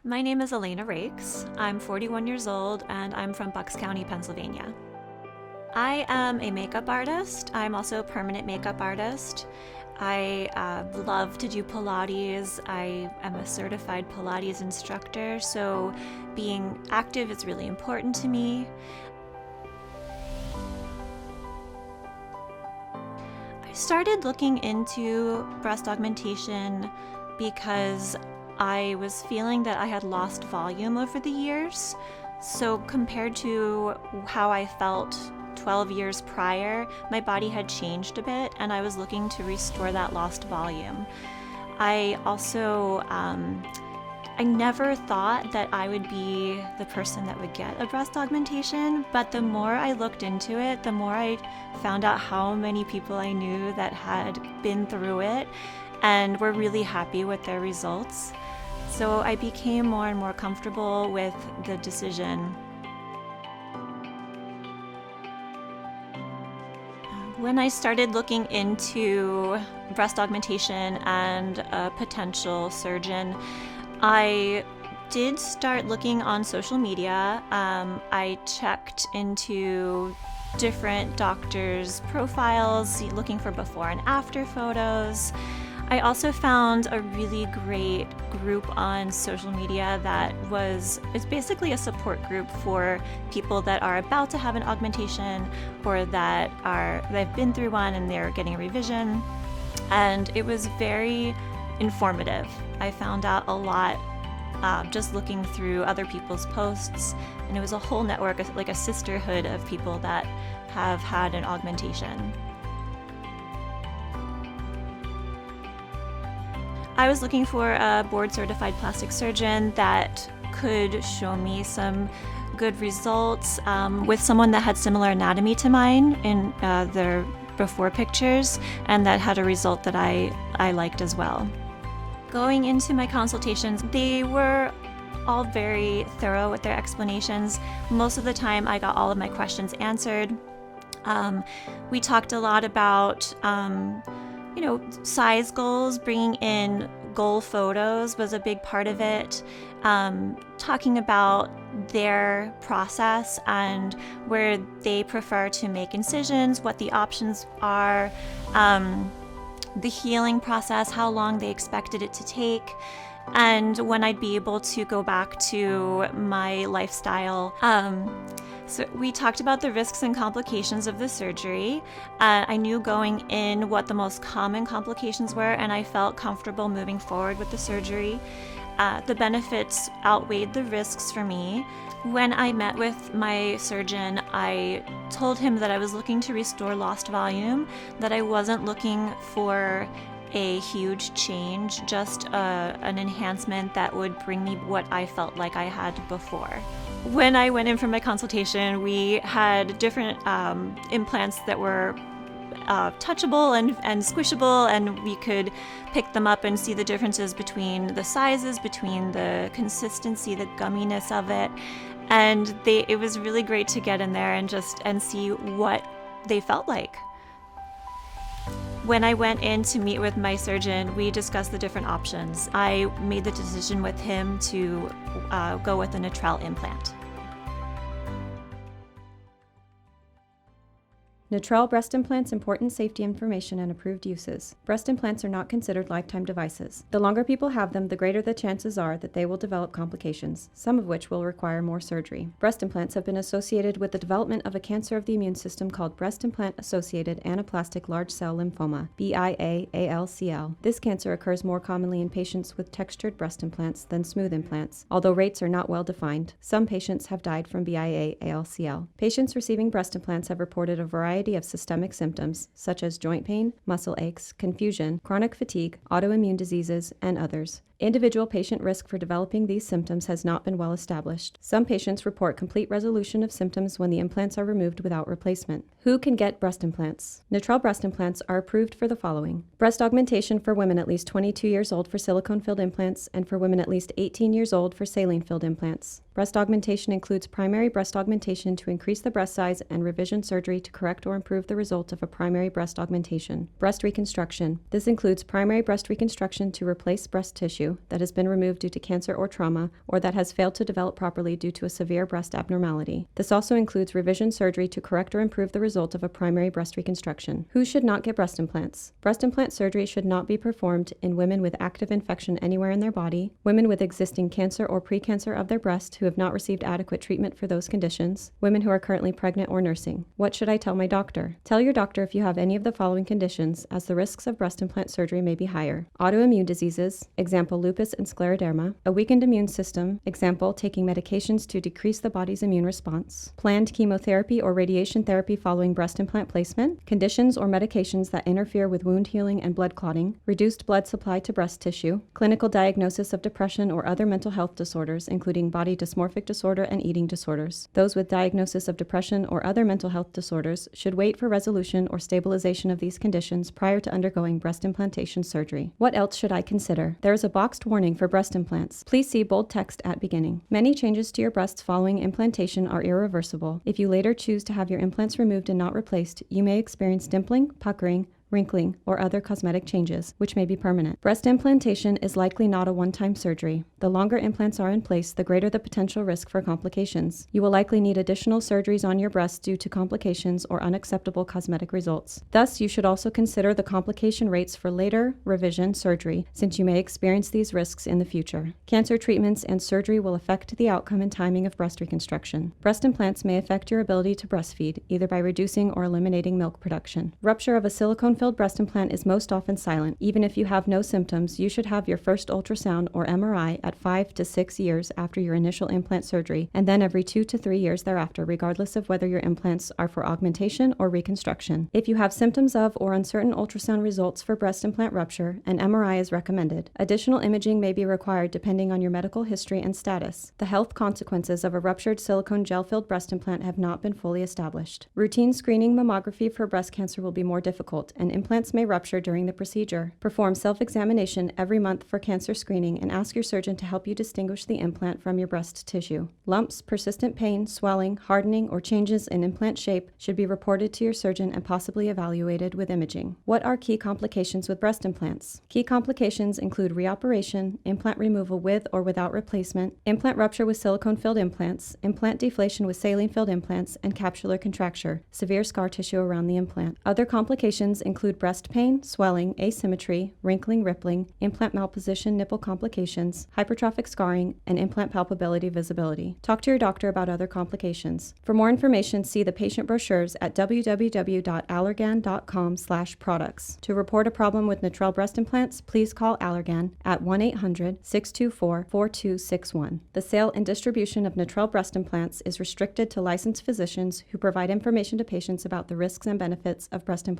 My name is Alayna Rakes. I'm 41 years old and I'm from Bucks County, Pennsylvania. I am a makeup artist. I'm also a permanent makeup artist. I love to do Pilates. I am a certified Pilates instructor, so being active is really important to me. I started looking into breast augmentation because I was feeling that I had lost volume over the years. So compared to how I felt 12 years prior, my body had changed a bit and I was looking to restore that lost volume. I also, I never thought that I would be the person that would get a breast augmentation, but the more I looked into it, the more I found out how many people I knew that had been through it and were really happy with their results. So I became more and more comfortable with the decision. When I started looking into breast augmentation and a potential surgeon, I did start looking on social media. I checked into different doctors' profiles, looking for before and after photos. I also found a really great group on social media that it's basically a support group for people that are about to have an augmentation or they've been through one and they're getting a revision. And it was very informative. I found out a lot just looking through other people's posts, and it was a whole network, like a sisterhood of people that have had an augmentation. I was looking for a board-certified plastic surgeon that could show me some good results with someone that had similar anatomy to mine in their before pictures, and that had a result that I liked as well. Going into my consultations, they were all very thorough with their explanations. Most of the time, I got all of my questions answered. We talked a lot about size goals. Bringing in goal photos was a big part of it. Talking about their process and where they prefer to make incisions, what the options are, the healing process, how long they expected it to take, and when I'd be able to go back to my lifestyle. So we talked about the risks and complications of the surgery. I knew going in what the most common complications were, and I felt comfortable moving forward with the surgery. The benefits outweighed the risks for me. When I met with my surgeon, I told him that I was looking to restore lost volume, that I wasn't looking for a huge change, just an enhancement that would bring me what I felt like I had before. When I went in for my consultation, we had different implants that were touchable and squishable, and we could pick them up and see the differences between the sizes, between the consistency, the gumminess of it. And it was really great to get in there and see what they felt like. When I went in to meet with my surgeon, we discussed the different options. I made the decision with him to go with a Natrelle implant. Natrelle Breast Implants, important safety information and approved uses. Breast implants are not considered lifetime devices. The longer people have them, the greater the chances are that they will develop complications, some of which will require more surgery. Breast implants have been associated with the development of a cancer of the immune system called breast implant-associated anaplastic large cell lymphoma, BIA-ALCL. This cancer occurs more commonly in patients with textured breast implants than smooth implants, although rates are not well defined. Some patients have died from BIA-ALCL. Patients receiving breast implants have reported a variety of systemic symptoms, such as joint pain, muscle aches, confusion, chronic fatigue, autoimmune diseases, and others. Individual patient risk for developing these symptoms has not been well established. Some patients report complete resolution of symptoms when the implants are removed without replacement. Who can get breast implants? Natrelle breast implants are approved for the following: breast augmentation for women at least 22 years old for silicone-filled implants, and for women at least 18 years old for saline-filled implants. Breast augmentation includes primary breast augmentation to increase the breast size and revision surgery to correct or improve the result of a primary breast augmentation. Breast reconstruction. This includes primary breast reconstruction to replace breast tissue. tissue that has been removed due to cancer or trauma, or that has failed to develop properly due to a severe breast abnormality. This also includes revision surgery to correct or improve the result of a primary breast reconstruction. Who should not get breast implants? Breast implant surgery should not be performed in women with active infection anywhere in their body, women with existing cancer or precancer of their breast who have not received adequate treatment for those conditions, women who are currently pregnant or nursing. What should I tell my doctor? Tell your doctor if you have any of the following conditions, as the risks of breast implant surgery may be higher. Autoimmune diseases, example lupus and scleroderma, a weakened immune system, example taking medications to decrease the body's immune response, planned chemotherapy or radiation therapy following breast implant placement, conditions or medications that interfere with wound healing and blood clotting, reduced blood supply to breast tissue, clinical diagnosis of depression or other mental health disorders including body dysmorphic disorder and eating disorders. Those with diagnosis of depression or other mental health disorders should wait for resolution or stabilization of these conditions prior to undergoing breast implantation surgery. What else should I consider? There is a boxed warning for breast implants. Please see bold text at beginning. Many changes to your breasts following implantation are irreversible. If you later choose to have your implants removed and not replaced, you may experience dimpling, puckering, wrinkling, or other cosmetic changes, which may be permanent. Breast implantation is likely not a one-time surgery. The longer implants are in place, the greater the potential risk for complications. You will likely need additional surgeries on your breasts due to complications or unacceptable cosmetic results. Thus, you should also consider the complication rates for later revision surgery, since you may experience these risks in the future. Cancer treatments and surgery will affect the outcome and timing of breast reconstruction. Breast implants may affect your ability to breastfeed, either by reducing or eliminating milk production. Rupture of a silicone-filled breast implant is most often silent. Even if you have no symptoms, you should have your first ultrasound or MRI at 5 to 6 years after your initial implant surgery, and then every 2 to 3 years thereafter, regardless of whether your implants are for augmentation or reconstruction. If you have symptoms of or uncertain ultrasound results for breast implant rupture, an MRI is recommended. Additional imaging may be required depending on your medical history and status. The health consequences of a ruptured silicone gel-filled breast implant have not been fully established. Routine screening mammography for breast cancer will be more difficult, and implants may rupture during the procedure. Perform self-examination every month for cancer screening and ask your surgeon to help you distinguish the implant from your breast tissue. Lumps, persistent pain, swelling, hardening, or changes in implant shape should be reported to your surgeon and possibly evaluated with imaging. What are key complications with breast implants? Key complications include reoperation, implant removal with or without replacement, implant rupture with silicone-filled implants, implant deflation with saline-filled implants, and capsular contracture, severe scar tissue around the implant. Other complications include breast pain, swelling, asymmetry, wrinkling, rippling, implant malposition, nipple complications, hypertrophic scarring, and implant palpability visibility. Talk to your doctor about other complications. For more information, see the patient brochures at www.allergan.com/products. To report a problem with Natrelle breast implants, please call Allergan at 1-800-624-4261. The sale and distribution of Natrelle breast implants is restricted to licensed physicians who provide information to patients about the risks and benefits of breast implants.